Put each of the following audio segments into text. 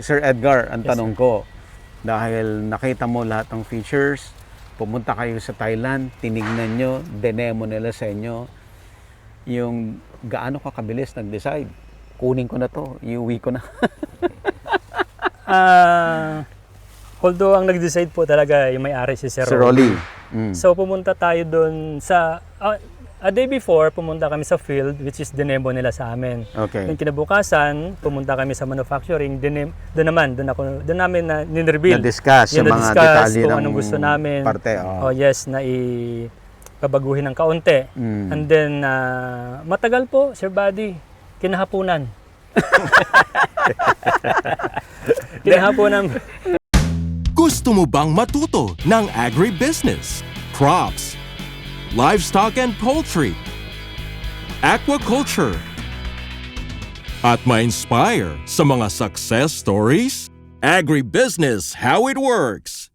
Sir Edgar, ang Yes, tanong ko, dahil nakita mo lahat ng features, pumunta kayo sa Thailand, tinignan nyo, dinemo nila sa inyo, yung gaano ka kabilis nag-decide, kunin ko na to, iuwi ko na. Although ang nag-decide po talaga yung may-ari si Sir Sir Rolly. Rolly. So pumunta tayo doon sa a day before, pumunta kami sa field, which is dinemo nila sa amin. Okay. Then kinabukasan, pumunta kami sa manufacturing, doon namin na nireveal. Na-discuss yung mga detalye kung ng anong gusto namin. parte. Oh yes, na babaguhin ng kaunti. And then, matagal po, Sir Buddy, kinahaponan. Kinahaponan. Gusto mo bang matuto ng agribusiness, crops, livestock and poultry, aquaculture, at ma-inspire sa mga success stories? Agribusiness, how it works!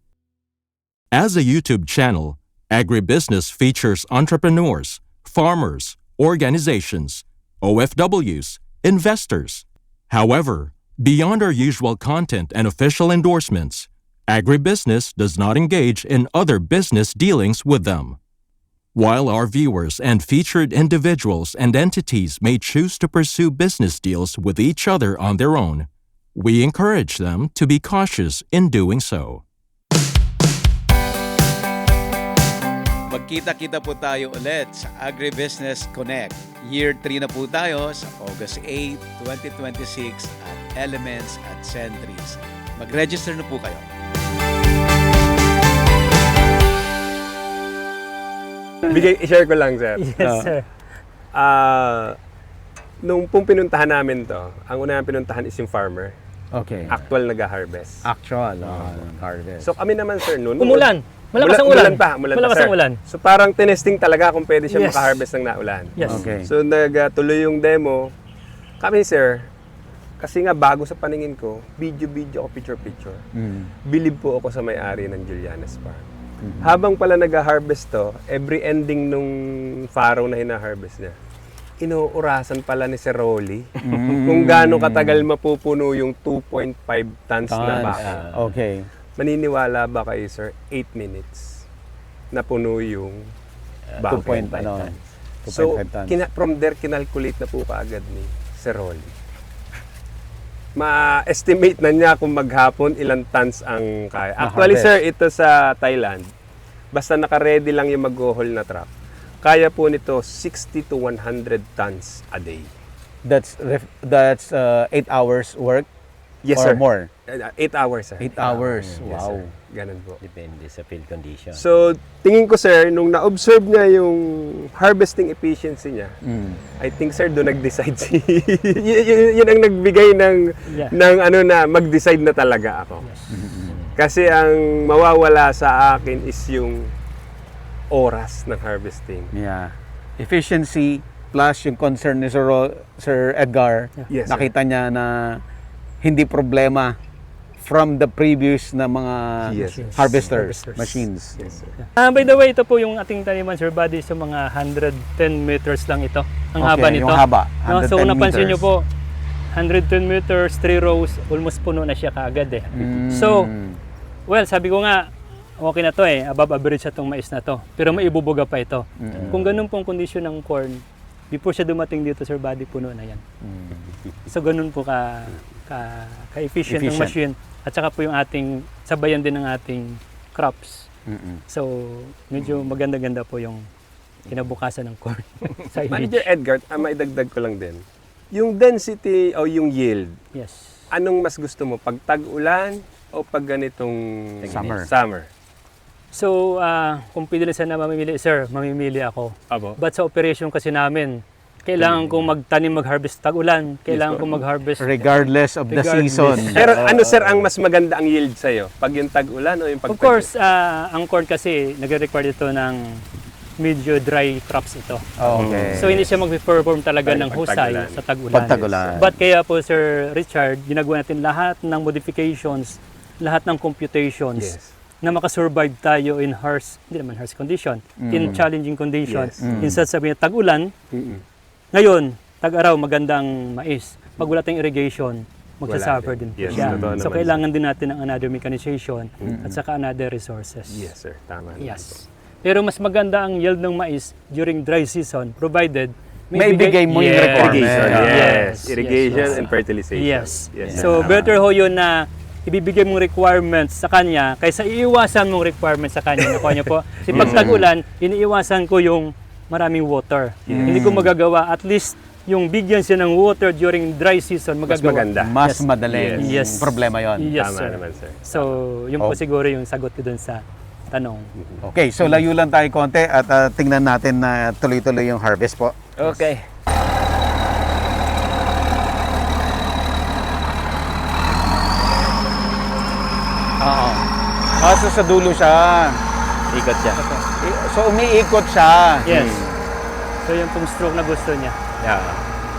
As a YouTube channel, Agribusiness features entrepreneurs, farmers, organizations, OFWs, investors. However, beyond our usual content and official endorsements, Agribusiness does not engage in other business dealings with them. While our viewers and featured individuals and entities may choose to pursue business deals with each other on their own, we encourage them to be cautious in doing so. Magkita-kita po tayo ulit sa Agribusiness Connect. Year 3 na po tayo sa August 8, 2026 at Elements at Sentries. Mag-register na po kayo. I-share ko lang, sir. Yes, sir. Nung pinuntahan namin to, ang unang pinuntahan is yung farmer. Okay. Actual nag-harvest. Actual harvest. So kami naman, sir, noon. Umulan. Malakas ang ulan. Malakas sir. ang ulan. So parang tinesting talaga kung pwede siya Yes. makaharvest ng naulan. Yes. Okay. So nagtuloy yung demo. Kami, sir, kasi nga bago sa paningin ko, video ako, picture. Believe po ako sa may-ari ng Julianes Farm. Habang pala nag-harvest to, every ending nung farrow na hina-harvest niya, inuurasan pala ni Sir Rolly kung gaano katagal mapupuno yung 2.5 tons na baka. Okay. Maniniwala ba kayo, sir? 8 minutes na puno yung baka. 2.5 tons. So, 2.5 tons. from there, kinalculate na po kaagad ni Sir Rolly. Ma-estimate na niya kung maghapon ilang tons ang kaya. Actually, sir, ito sa Thailand, basta naka-ready lang yung mag-haul na truck, kaya po nito 60 to 100 tons a day. That's 8 hours work Yes, or sir. more? 8 hours, sir. 8 hours. Yes, Wow. sir. Ganun po. Depende sa field condition. So, tingin ko, sir, nung na-observe niya yung harvesting efficiency niya, I think, sir, doon nag-decide yun ang nagbigay ng na mag-decide na talaga ako. Kasi ang mawawala sa akin is yung oras ng harvesting. Yeah. Efficiency plus yung concern ni Sir Edgar, Yes, sir. nakita niya na hindi problema from the previous na mga Yes. harvesters, machines. Yes, sir. By the way, ito po yung ating taniman, Sir Buddy, sa mga 110 meters lang ito. Ang haba Okay, nito. yung haba, No, so 110 kung napansin nyo meters. po, 110 meters, 3 rows, almost puno na siya kaagad eh. So, well, sabi ko nga, okay na to eh, above average itong mais na to. Pero may ibubuga pa ito. Kung ganun pong kondisyon ng corn, before siya dumating dito, Sir Buddy, puno na yan. So, ganun po ka-efficient ng machine. At saka po yung ating, sabayan din ng ating crops. So, medyo maganda-ganda po yung kinabukasan ng corn sa Manager image. Edgar, maidagdag ko lang din. Yung density o yung yield, Yes. anong mas gusto mo? Pag tag-ulan o pag ganitong summer? So, kung pili sana mamimili, sir, mamimili ako. Abo. But sa operation kasi namin, kailangan kong magtanim, mag-harvest tag-ulan. Kailangan kong mag-harvest. Regardless of the Regardless. season. Pero ano, sir, ang mas maganda ang yield sa'yo? Pag yung tag-ulan o yung pag Of course, ang corn kasi, nagre-require ito ng medyo dry crops ito. Okay. So, hindi siya mag-perform talaga ng husay Pag-tagulan. sa tag-ulan. Pag-tagulan. But kaya po, Sir Richard, ginagawa natin lahat ng modifications, lahat ng computations Yes. na makasurvive tayo in harsh, hindi naman harsh condition, in challenging conditions. Yes. Instead sabihin tag-ulan, ngayon, tag-araw, magandang mais. Pag wala tayong irrigation, magsasuffer din po Yes, siya. totoo So naman, kailangan din natin ng another mechanization at saka another resources. Yes, sir. Tama. Yes. Pero mas maganda ang yield ng mais during dry season provided May ibigay mo yung requirement. Irrigation. Yes. Irrigation Yes. and fertilization. Yes. Yes. So better ho yun na ibibigay mong requirements sa kanya kaysa iiwasan mong requirements sa kanya. Nakuha niyo po? Kasi pag tag-ulan, iniiwasan ko yung maraming water. Hindi ko magagawa. At least yung bigyan siya ng water during dry season, Mas magagawa. maganda. Mas madaling Yes. problema yon. Yes, Tama sir. naman, sir. So, yun po siguro yung sagot ko dun sa tanong. Okay, so layo lang tayo konti at tingnan natin na tuloy-tuloy yung harvest po. Okay. Oo. Kaso sa dulo siya. Ikot siya. So umiikot siya. Yes. So, yung pong stroke na gusto niya. Yeah.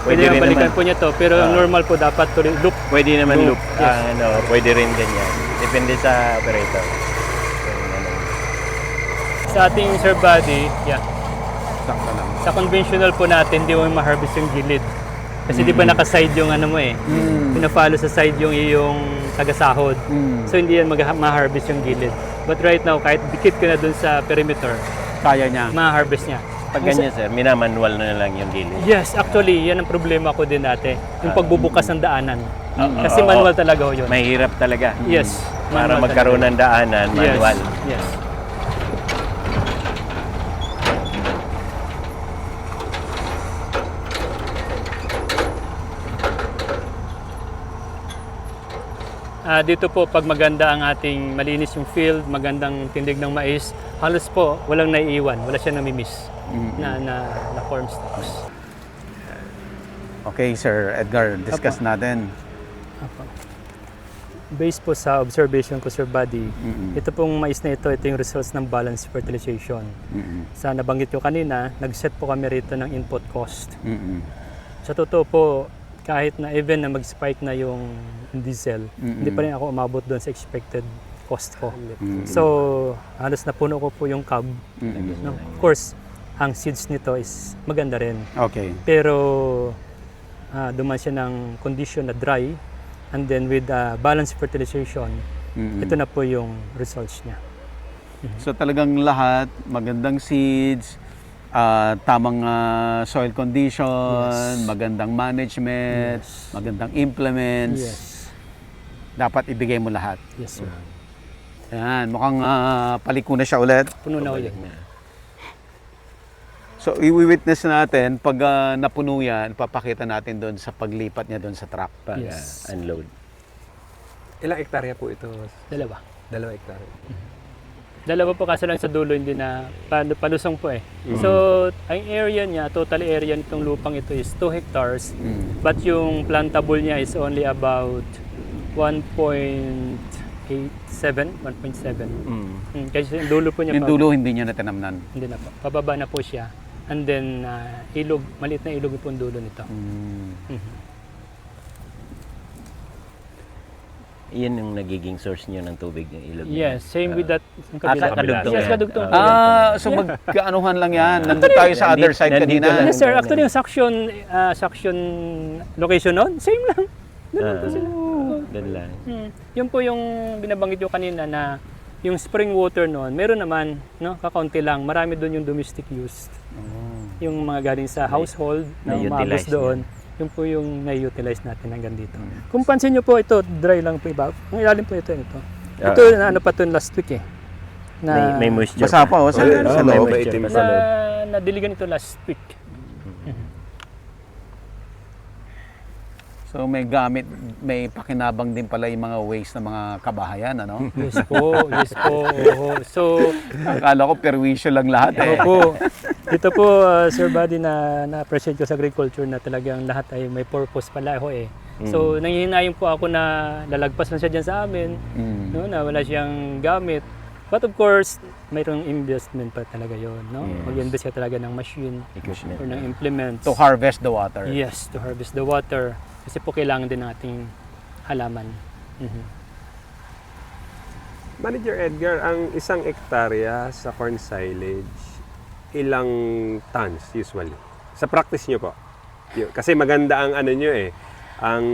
Pwede rin naman balikan naman. po niya to, pero ang normal po dapat tuloy loop. Pwede naman loop. Yes. Pwede rin ganyan. Depende sa operator. Sa ating Sir Buddy, yeah. Sakto lang. Sa conventional po natin, di mo ma-harvest yung gilid. Kasi di ba naka-side yung ano mo eh. Pina-follow sa side yung iyong tagasahod. So hindi yan ma-harvest yung gilid. But right now, kahit dikit ka na dun sa perimeter, Kaya niya. ma-harvest niya. Pag ganyan sir, minamanual na lang yung gilid. Yes, actually, yan ang problema ko din dati. Yung pagbubukas ng daanan. Kasi oo. manual talaga ho yun. Mahirap talaga. Yes. Para manual magkaroon talaga. ng daanan, manual. Yes. Yes. Dito po, pag maganda ang ating malinis yung field, magandang tindig ng mais, halos po walang naiiwan, wala siya namimiss na corn stalks. Okay, Sir Edgar, discuss natin. Based po sa observation ko, Sir Buddy, ito pong mais na ito yung results ng balanced fertilization. Sa nabanggit ko kanina, nag-set po kami rito ng input cost. Sa totoo po, kahit na even na mag-spike na yung diesel, hindi pa rin ako umabot doon sa expected cost ko. So, halos napuno ko po yung cab. No? Of course, ang seeds nito is maganda rin. Okay. Pero duman siya ng condition na dry, and then with balanced fertilization, ito na po yung results niya. So talagang lahat, magandang seeds, tamang soil condition, magandang management, magandang implements. Yes. Dapat ibigay mo lahat. Yes, sir. Ayan, mukhang paliko na siya ulit. Puno na ulit. So i-witness natin, pag napuno yan, papakita natin doon sa paglipat niya doon sa truck. Pag Yes. unload. Ilang hektarya po ito? Dalawa. 2 hektarya. Dalawa po kaso lang sa dulo, hindi na palusong po eh. So, ang area niya, total area nitong lupang ito is 2 hectares. But yung plantable niya is only about 1.87, 1.7. Kasi yung dulo po niya, Yung dulo hindi niya natinamnan. hindi na po. Pababa na po siya. And then, ilog, maliit na ilog po yung dulo nito. Iyan yung nagiging source niyo ng tubig, yung ilog. Yes, same with that. Yung kabila. kadugtong Yes, yan. kadugtong. So magkaanuhan lang yan. Nandun tayo sa other side nandito kanina. lang. Yes, sir. Actually, yung suction location noon, same lang. Doon po sila. Doon lang. Yun po yung binabanggit ko kanina na yung spring water noon, meron naman, no, kakaunti lang. Marami doon yung domestic use. Yung mga galing sa household na Na-utilize umagos doon. Yung po yung na-utilize natin hanggang dito. Kung pansin nyo po, ito, dry lang po iba. Ang ilalim po ito. Ito, na ano pa ito last week eh. Na, May moisture. Basa pa, sa Oo, may loob. moisture pa Na- sa loob. nadiligan ito last week. So may gamit, may pakinabang din pala yung mga waste ng mga kabahayan, ano? Yes po, yes po. Oo. So, Akala ko perwisyo lang lahat eh. opo. Dito po, Sir Buddy, na-appreciate ko sa agriculture na talagang lahat ay may purpose pala ho eh. So, nanghihinayin po ako na lalagpas lang siya dyan sa amin, no, na wala siyang gamit. But of course, mayroong investment pa talaga yon, no? Yes. Mag-invest ka talaga ng machine Equipment. or ng implements. To harvest the water. Yes, to harvest the water. Kasi po kailangan din ng ating halaman. Manager Edgar, ang isang hektarya sa corn silage, ilang tons usually? Sa practice nyo po? Kasi maganda ang ano nyo eh. ang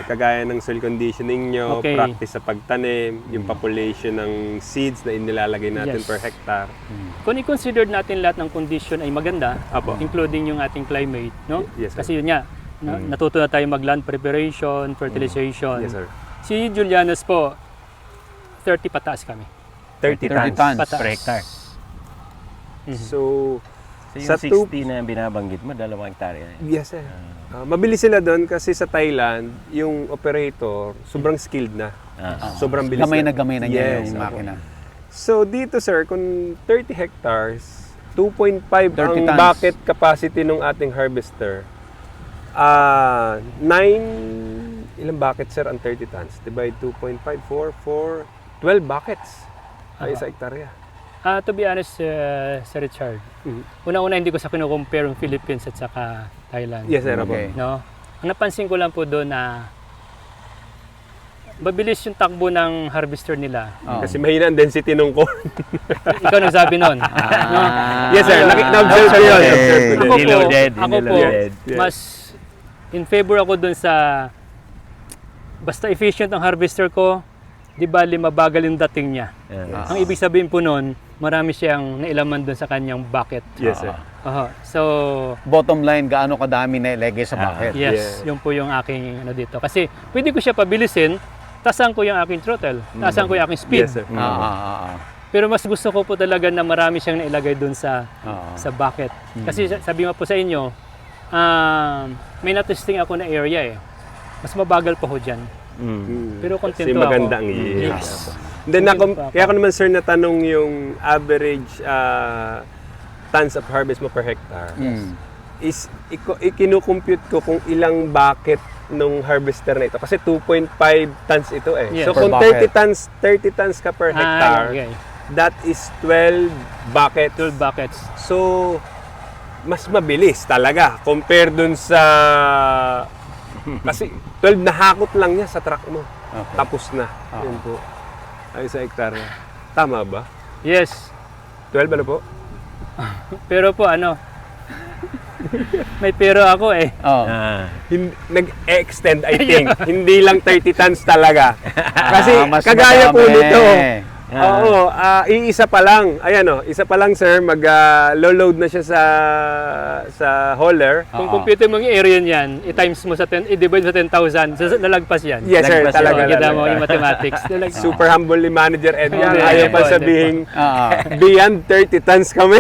kagaya ng soil conditioning nyo, Okay. practice sa pagtanim, yung population ng seeds na inilalagay natin Yes. per hectare. Kung i-consider natin lahat ng condition ay maganda, Apo. including yung ating climate, no? Yes, sir. Kasi yun nga, natuto na tayo mag-land preparation, fertilization. Yes, sir. Si Julianas po, 30 pataas kami. 30 30 tons. tons. Pataas. Per hectare. So, So Sa yung tub- 60 na binabanggit mo, 2 hektarya. yes, sir. Mabilis sila doon kasi sa Thailand, yung operator, sobrang skilled na. Sobrang bilis Gamay na niya Yes, yung opo. makina. So dito sir, kung 30 hectares, 2.5 30 ang tons. bucket capacity ng ating harvester. ilang buckets sir ang 30 tons? Divide 2.5, 4, 12 buckets ay sa hektarya. To be honest, Sir Richard, una-una hindi ko sa kino-compare yung Philippines at saka Thailand. Yes sir, Okay. No? Ang napansin ko lang po doon na mabilis yung takbo ng harvester nila. Oh. Kasi mahina ang density ng corn. Ikaw nagsabi nun. No? Yes sir, na-observe ko yun. Okay. Na-observe ko din. Ako po, Reloaded, ako po, reloaded. Yes. mas in favor ako dun sa basta efficient ang harvester ko, di bali mabagal yung dating niya. Ang ibig sabihin po nun, marami siyang nailaman dun sa kanyang bucket. Yes sir. So, Bottom line, gaano kadami na ilagay sa bucket. yes, yun po yung aking ano dito. Kasi pwede ko siya pabilisin, tasan ko yung aking throttle, tasan ko yung aking speed. Yes sir. Pero mas gusto ko po talaga na marami siyang nailagay dun sa Oo. sa bucket. Kasi sabi nga po sa inyo, may natesting ako na area eh. Mas mabagal pa ho dyan. Pero Kasi kontento maganda ako. ang yield. Yes. Then, Kontento ako. kaya ako naman sir natanong yung average tons of harvest mo per hectare. Is ikinukompute ko kung ilang bucket nung harvester na ito. Kasi 2.5 tons ito eh. Yes. So Per kung bucket. 30 tons ka per hectare, Okay. that is 12 buckets. 12 buckets. So, mas mabilis talaga compare dun sa... Kasi 12 na hakot lang niya sa truck mo. Okay. Tapos na. Yun po. Ay sa hektarya. Tama ba? Yes. 12 ano po? Pero po ano, may pero ako eh. Oh. Nag-extend, I think. Hindi lang 30 tons talaga. Kasi mas kagaya po madami. nito. Oo, iisa pa lang. Ayan o, isa pa lang sir, mag-load na siya sa hauler. Kung compute mo yung area niyan, i-times mo sa 10, i-divide sa 10,000, lalagpas yan. Yes sir, Lagpas talaga. yun. Kita mo talaga. yung mathematics. Lalagpas. Super humble ni Manager Ed yan. Hindi, Ayaw hindi pa po, sabihin, Ah. beyond 30 tons kami.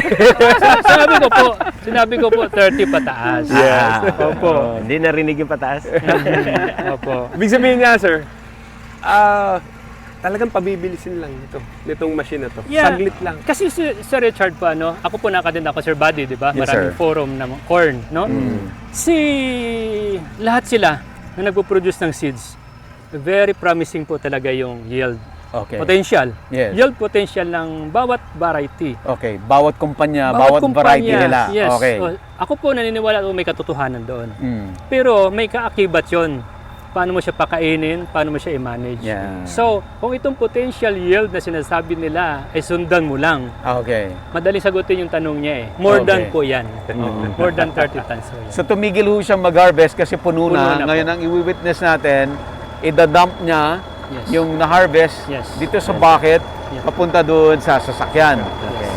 Sinabi ko po 30 pataas. Yes. Opo. Hindi narinig yung pataas. Opo. Ibig sabihin nga sir, talagang pabibilisin lang nitong machine na to. Yeah. Saglit lang. Kasi Sir Richard pa, no? Ako po nakatend ako Sir Buddy, di ba? Yes, Maraming sir. forum na corn, no? Lahat sila na nagpo-produce ng seeds, very promising po talaga yung yield. Okay. Potential. Yes. Yield potential ng bawat variety. Okay. Bawat kumpanya, bawat variety nila. Yes. Okay. Ako po naniniwala may katotohanan doon. Mm. Pero may kaakibat yon. Paano mo siya pakainin, paano mo siya i-manage. Yeah. So, kung itong potential yield na sinasabi nila ay sundan mo lang, Okay. madaling sagutin yung tanong niya eh. More Okay. than po yan. More than 30 tons po yan. So tumigil ho siyang mag-harvest kasi puno Puno na. na po. Ngayon ang i-witness natin, idadump niya Yes. yung na-harvest Yes. dito sa bucket Yes. papunta doon sa sasakyan.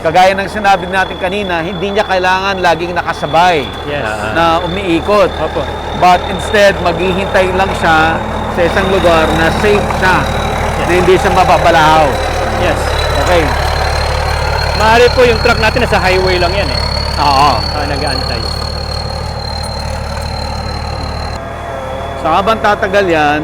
Kagaya ng sinabi natin kanina, hindi niya kailangan laging nakasabay Yes. na umiikot. Opo. But instead, maghihintay lang siya sa isang lugar na safe siya, na hindi siya mababalahaw. Yes. Okay. Maaari po yung truck natin nasa highway lang yan eh. Oo. Nag-aantay. So habang tatagal yan,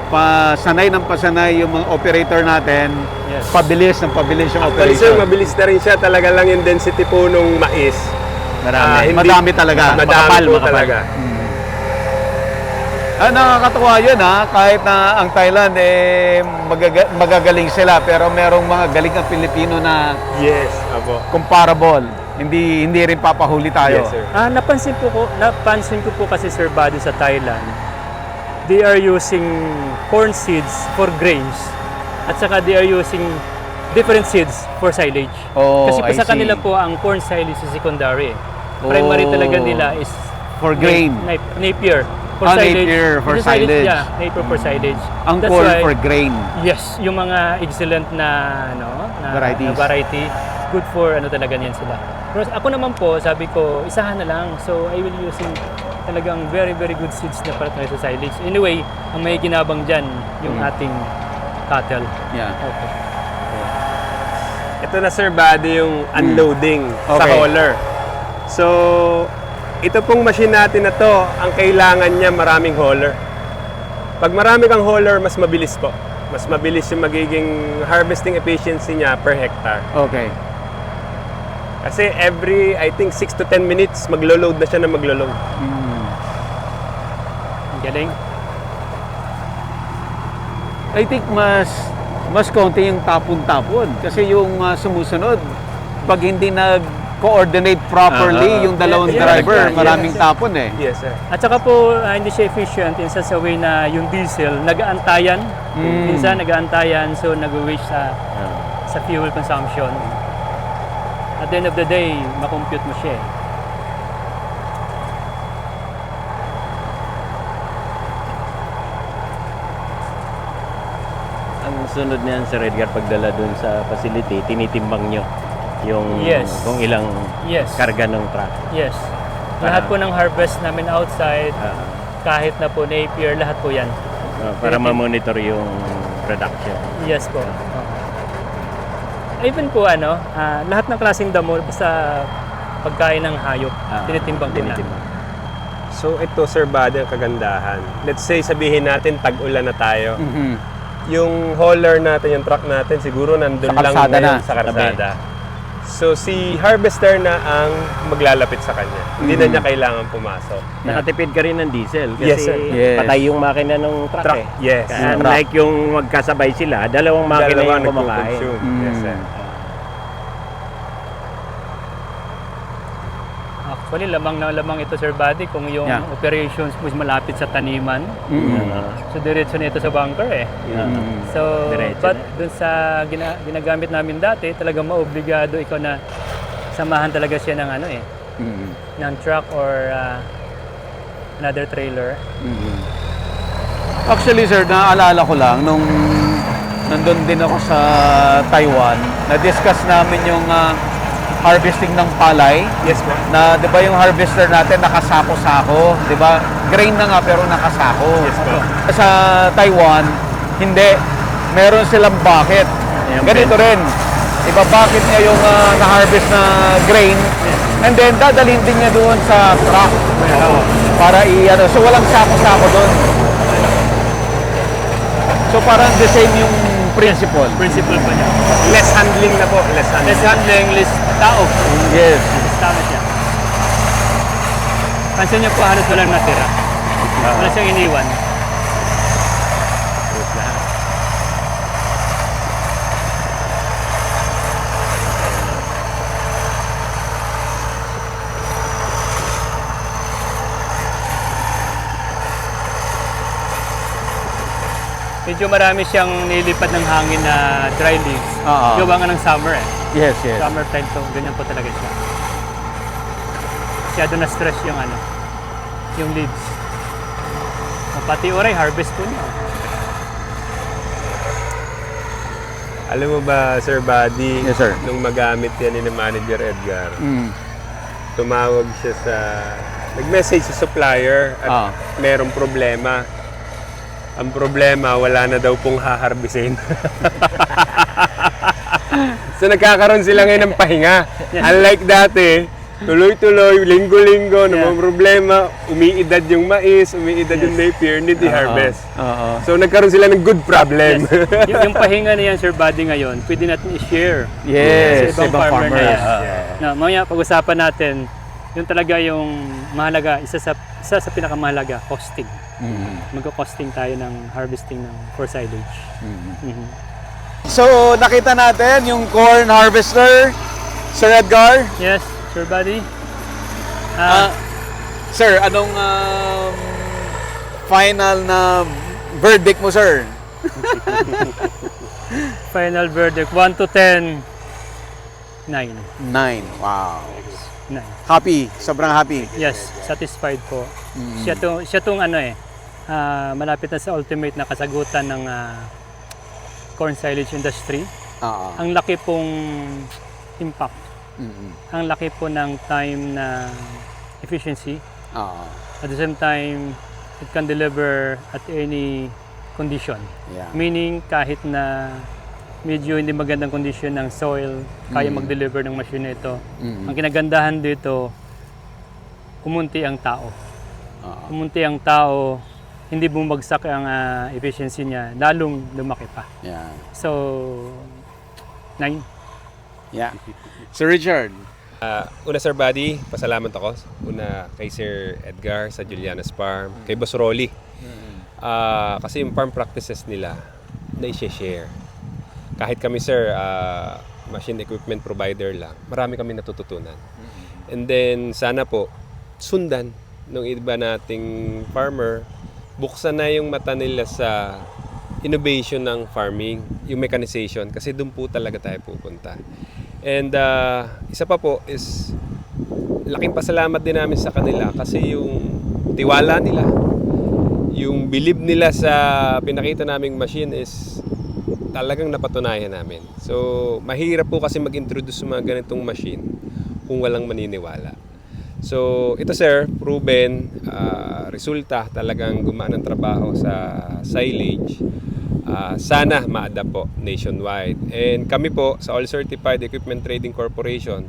pasanay ng pasanay yung mga operator natin, Yes. pabilis ng pabilis yung Actually sir, operator. mabilis na rin siya. Talaga lang yung density po nung mais. Marami. Madami talaga. Madami po makapal. talaga. Nakakatuwa yun kahit na ang Thailand magagaling sila pero merong mga galing ang Pilipino na Yes, apo. comparable. Hindi rin papahuli tayo. Yes sir. Napansin ko po kasi Sir Buddy sa Thailand, they are using corn seeds for grains at saka they are using different seeds for silage. Oh, Kasi po I sa see. kanila po ang corn silage is secondary. Primary Oh. talaga nila is For grain. Napier. For napier for It's silage. Yeah, napier for silage. Ang That's corn why- for grain. Yes, yung mga excellent na Varieties. na variety, good for ano talaga niyan sila. Pero ako naman po, sabi ko, isahan na lang. So I will using talagang very very good seeds na para tayo sa silage. Anyway, ang may ginabang diyan yung ating cattle. Yeah. Okay. Ito na Sir Buddy yung unloading sa Okay. hauler. So, ito pong machine natin na to, ang kailangan niya maraming hauler. Pag marami kang hauler, mas mabilis po. Mas mabilis yung magiging harvesting efficiency niya per hectare. Okay. Kasi every, I think, 6 to 10 minutes, maglo-load na siya na maglo-load. Ang galing. I think mas konti yung tapon-tapon kasi yung sumusunod pag hindi nag-coordinate properly yung dalawang Yeah, driver, yeah, maraming tapon eh. Yes, sir. At saka po, hindi siya efficient in such a way na yung diesel, nag-aantayan. Minsan nag-aantayan, so nag-waste sa fuel consumption. At the end of the day, makompute mo siya eh. Ang sunod niyan, Sir Edgar, pagdala dun sa facility, tinitimbang nyo yung Yes. kung ilang Yes. karga ng truck. Yes. Lahat po ng harvest namin outside, kahit na po Napier, lahat po yan. Para ma-monitor yung production. Yes po. Even po lahat ng klaseng damo, basta pagkain ng hayop, tinitimbang po natin. So, ito, Sir Buddy, ang kagandahan. Let's say, sabihin natin, tag-ulan na tayo. Yung hauler natin, yung truck natin, siguro nandun Sa lang kalsada ngayon na. sa kalsada. So, si harvester na ang maglalapit sa kanya. Hindi na niya kailangan pumasok. Nakatipid ka rin ng diesel kasi Yes, sir. Yes. patay yung makina ng truck, Truck, eh. yes. Unlike yung magkasabay sila, dalawang makina Dalawa yung kumakain. nagko-consume. Yes, sir. Actually, lamang na lamang ito, Sir Buddy, kung yung Yeah. operations mo is malapit sa taniman. So, diretso na ito sa bunker eh. So, Diretso but na. dun sa ginagamit namin dati, talagang maobligado ikaw na samahan talaga siya ng ng truck or another trailer. Actually sir, naalala ko lang nung nandun din ako sa Taiwan, na-discuss namin yung harvesting ng palay. Yes, ma'am. Na 'di ba yung harvester natin nakasako-sako, 'di ba? Grain na nga pero nakasako. Yes, po. Sa Taiwan, hindi. Meron silang bucket. Ganito rin. Iba-bucket niya yung na-harvest na grain and then dadalhin din niya doon sa truck para so walang sako-sako doon. So parang the same yung principle. Principle pa niya. Less handling na po. Less handling. Less handling, less tao. Yes. Tama siya. Pansin niyo po, halos walang natira. Wala siyang iniwan. Medyo marami siyang nilipad ng hangin na dry leaves. Gawa nga ng summer eh. Yes, yes. Summer time to, ganyan po talaga siya. Masyado na stress yung leaves. Pati oray, harvest po niya. Alam mo ba, Sir Buddy, Yes, sir. nung magamit yan ni Manager Edgar, tumawag siya nag-message sa supplier at merong problema. Ang problema, wala na daw pong haharbisin. So nagkakaroon sila ngayon ng pahinga. Unlike dati, tuloy-tuloy, linggo-linggo, namang problema, umiidad yung mais, umiidad yung Napier, need i-harvest. So nagkaroon sila ng good problem. yung pahinga na yan, Sir Buddy, ngayon, pwede natin i-share Yes, sa ibang ibang farmer na farmers. yan. Mamaya pag-usapan natin, yung talaga yung mahalaga, isa sa pinakamahalaga, costing. Magko-costing tayo ng harvesting for silage. So, nakita natin yung corn harvester, Sir Edgar. Yes, Sir Buddy. Sir, anong final na verdict mo, sir? Final verdict, 1 to 10, 9. 9. Wow. na. Happy, sobrang happy. Yes, satisfied po. Siya tong malapit na sa ultimate na kasagutan ng corn silage industry. Oo. Ang laki pong impact. Ang laki po ng time na efficiency. Oo. At the same time, it can deliver at any condition. Yeah. Meaning, kahit na medyo hindi magandang condition ng soil, kaya mag-deliver ng machine ito. Ang kinagandahan dito, umunti ang tao. Umunti ang tao, hindi bumagsak ang efficiency niya, lalong lumaki pa. Yeah. So, 9. Yeah. Sir Richard. Una Sir Buddy, pasalamat ako. Una kay Sir Edgar sa Juliana's Farm, kay Boss Rolly. Kasi yung farm practices nila, na-share. Kahit kami Sir, machine equipment provider lang, marami kami natututunan. And then sana po, sundan ng iba nating farmer, buksan na yung mata nila sa innovation ng farming, yung mechanization, kasi doon po talaga tayo pupunta. And isa pa po is laking pasalamat din namin sa kanila kasi yung tiwala nila, yung believe nila sa pinakita naming machine is talagang napatunayan namin. So mahirap po kasi mag-introduce sa mga ganitong machine kung walang maniniwala. So ito sir, proven, resulta, talagang gumaan ang trabaho sa silage. Sana ma-adapt po nationwide. And kami po sa All Certified Equipment Trading Corporation,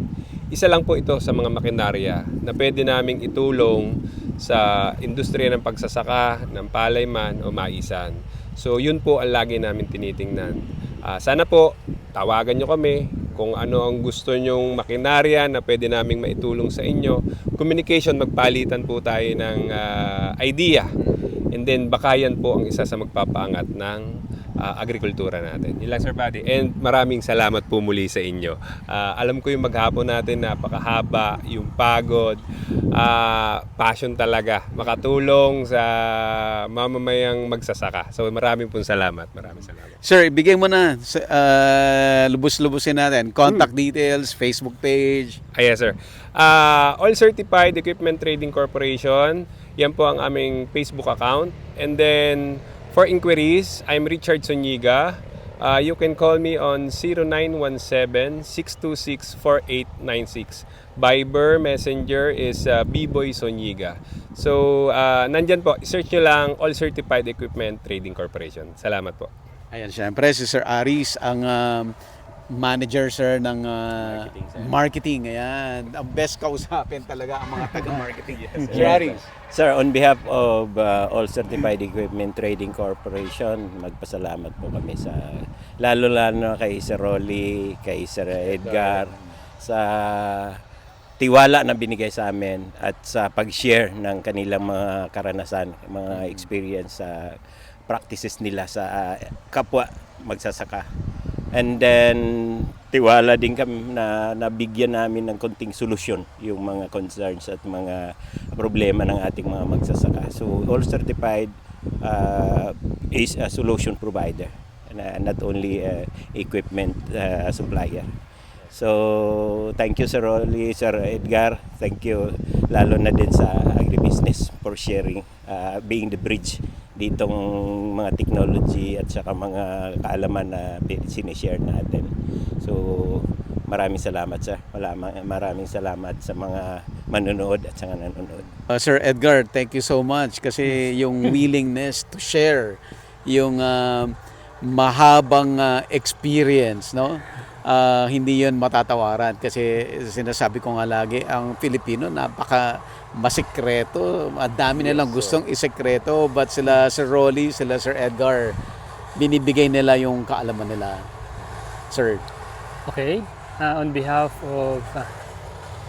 isa lang po ito sa mga makinarya na pwede naming itulong sa industriya ng pagsasaka, ng palay man o maisan. So yun po ang lagi namin tinitingnan. Sana po tawagan nyo kami kung ano ang gusto nyong makinarya na pwede naming maitulong sa inyo. Communication, magpalitan po tayo ng idea. And then baka yan po ang isa sa magpapaangat ng agrikultura natin. Yun lang Sir Buddy. And maraming salamat po muli sa inyo. Alam ko yung maghapon natin napakahaba, yung pagod, passion talaga, makatulong sa mamamayang magsasaka. So maraming pong salamat. Maraming salamat. Sir, ibigay mo na lubos-lubusin natin. Contact details, Facebook page. Yes sir. All Certified Equipment Trading Corporation. Yan po ang aming Facebook account. And then for inquiries, I'm Richard Sonyiga. You can call me on 0917-626-4896. Viber Messenger is B-Boy Sonyiga. So, nandyan po. Search nyo lang All Certified Equipment Trading Corporation. Salamat po. Ayan, syempre si Sir Aris ang manager sir ng marketing. Ayan, ang best kausapin talaga ang mga taga-marketing. Sir Aris. Sir, on behalf of All Certified Equipment Trading Corporation, magpasalamat po kami sa lalo-lalo kay Sir Rolly, kay Sir Edgar sa tiwala na binigay sa amin at sa pag-share ng kanilang mga karanasan, mga experience sa practices nila sa kapwa magsasaka. And then tiwala din kami na nabigyan namin ng konting solusyon yung mga concerns at mga problema ng ating mga magsasaka. So All Certified is a solution provider, not only equipment supplier. So thank you Sir Rolly, Sir Edgar, thank you lalo na din sa agribusiness for sharing, being the bridge ditong mga technology at saka mga kaalaman na sinishare natin. So maraming salamat sir. Maraming salamat sa mga manonood at saka nanonood. Sir Edgar, thank you so much kasi yung willingness to share yung mahabang experience, no? Hindi yun matatawaran kasi sinasabi ko nga lagi, ang Pilipino napaka masikreto, ang dami nilang gustong isekreto, but sila Sir Rolly, sila Sir Edgar, binibigay nila yung kaalaman nila. Sir. Okay. On behalf of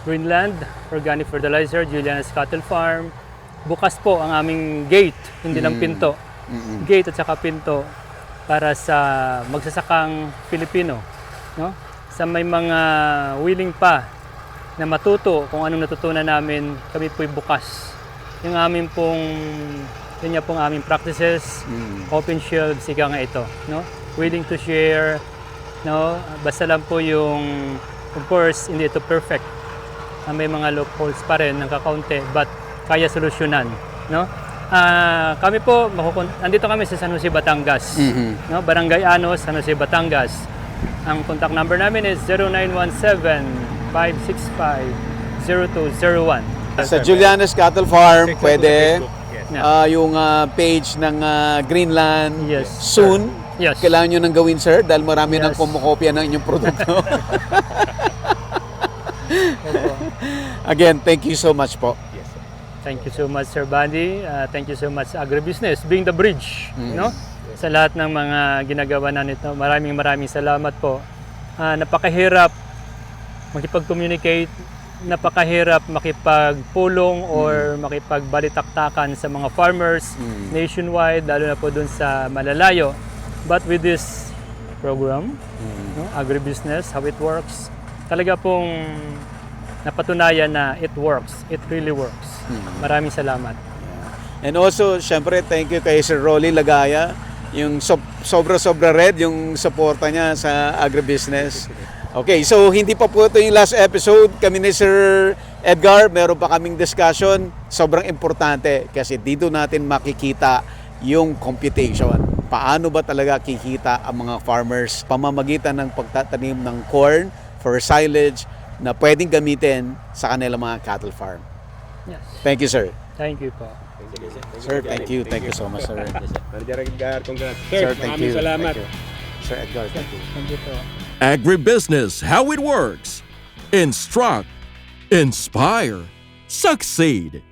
Greenland Organic Fertilizer, Juliana's Cattle Farm, bukas po ang aming gate, hindi lang pinto. Gate at saka pinto para sa magsasakang Pilipino, no? Sa may mga willing pa na matuto kung anong natutunan namin, kami po'y bukas. Yung amin pong, yun nga pong aming practices, open shelves, ika nga ito, no? Willing to share, no? Basta lang po yung, of course, hindi ito perfect. may mga loopholes pa rin ng kakaunti, but kaya solusyonan, no? Kami po, andito kami sa San Jose, Batangas. No? Barangay Anos, San Jose, Batangas. Ang contact number namin is 0917-565-0201. Sa Julianes Cattle Farm, pwede. Yeah. Yung page ng Greenland, Yes, soon. Yes. Kailangan nyo nang gawin, sir, dahil marami nang Yes. kumukopya ng inyong produkto. Again, thank you so much po. Thank you so much, Sir Bandy. Thank you so much, Agribusiness, being the bridge, no? Sa lahat ng mga ginagawa na nito. Maraming salamat po. Napakahirap makipag-communicate, napakahirap makipagpulong or makipagbalitaktakan sa mga farmers nationwide, lalo na po dun sa malalayo. But with this program, no, Agribusiness, how it works, talaga pong napatunayan na it works. It really works. Maraming salamat. And also, syempre, thank you kay Sir Rolly Lagaya. Yung sobra-sobra red yung suporta niya sa Agribusiness. Okay, so hindi pa po ito yung last episode. Kami ni Sir Edgar, meron pa kaming discussion. Sobrang importante kasi dito natin makikita yung computation. Paano ba talaga kikita ang mga farmers pamamagitan ng pagtatanim ng corn for silage na pwedeng gamitin sa kanilang mga cattle farm. Yes. Thank you, sir. Thank you po. Sir, thank you. Thank you so much, sir. Manager Edgar, congrats. Sir, thank you. Salamat. Thank you. Sir Edgar, thank you. Thank you po. Agribusiness, how it works. Instruct, inspire, succeed.